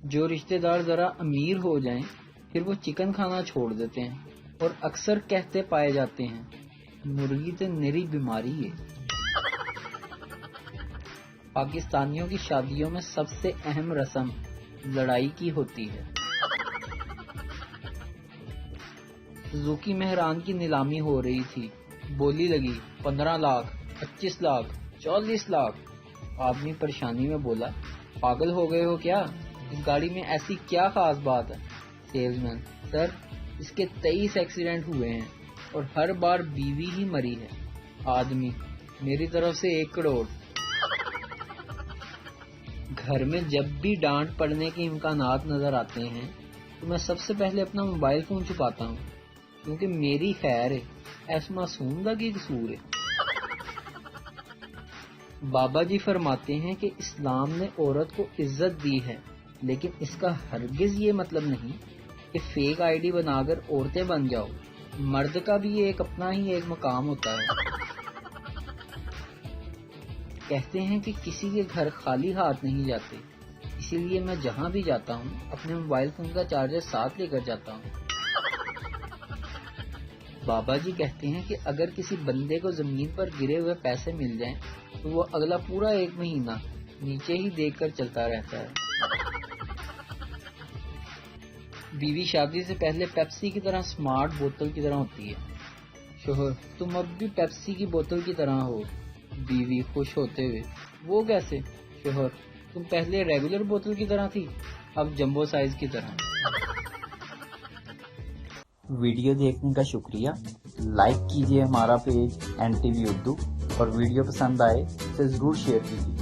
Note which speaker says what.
Speaker 1: جو رشتے دار ذرا امیر ہو جائیں پھر وہ چکن کھانا چھوڑ دیتے ہیں اور اکثر کہتے پائے جاتے ہیں مرغی تو نری بیماری ہے۔ پاکستانیوں کی شادیوں میں سب سے اہم رسم لڑائی کی ہوتی ہے۔ سوزوکی مہران کی نیلامی ہو رہی تھی، بولی لگی 15 لاکھ، 25 لاکھ، 40 لاکھ۔ آدمی پریشانی میں بولا پاگل ہو گئے ہو کیا، اس گاڑی میں ایسی کیا خاص بات ہے؟ سیلز مین: سر اس کے 23 ایکسیڈنٹ ہوئے ہیں اور ہر بار بیوی ہی مری ہے۔ آدمی: میری طرف سے 1 کروڑ۔ گھر میں جب بھی ڈانٹ پڑنے کے امکانات نظر آتے ہیں تو میں سب سے پہلے اپنا موبائل فون چھپاتا ہوں، کیونکہ میری خیر ہے، ایس معصوم دا کی قصور ہے۔ بابا جی فرماتے ہیں کہ اسلام نے عورت کو عزت دی ہے، لیکن اس کا ہرگز یہ مطلب نہیں کہ فیک آئی ڈی بنا کر عورتیں بن جاؤ۔ مرد کا بھی ایک اپنا ہی ایک مقام ہوتا ہے۔ کہتے ہیں کہ کسی کے گھر خالی ہاتھ نہیں جاتے، اسی لیے میں جہاں بھی جاتا ہوں اپنے موبائل فون کا چارجر ساتھ لے کر جاتا ہوں۔ بابا جی کہتے ہیں کہ اگر کسی بندے کو زمین پر گرے ہوئے پیسے مل جائیں تو وہ اگلا پورا 1 مہینہ نیچے ہی دیکھ کر چلتا رہتا ہے۔ بیوی شادی سے پہلے پیپسی کی طرح سمارٹ بوتل کی طرح ہوتی ہے۔ شوہر: تم اب بھی پیپسی کی بوتل کی طرح ہو۔ بیوی خوش ہوتے ہوئے: وہ کیسے؟ شوہر: تم پہلے ریگولر بوتل کی طرح تھی، اب جمبو سائز کی طرح۔ ویڈیو دیکھنے کا شکریہ۔ لائک کیجیے ہمارا پیج NTV اردو، اور ویڈیو پسند آئے تو ضرور شیئر کیجیے۔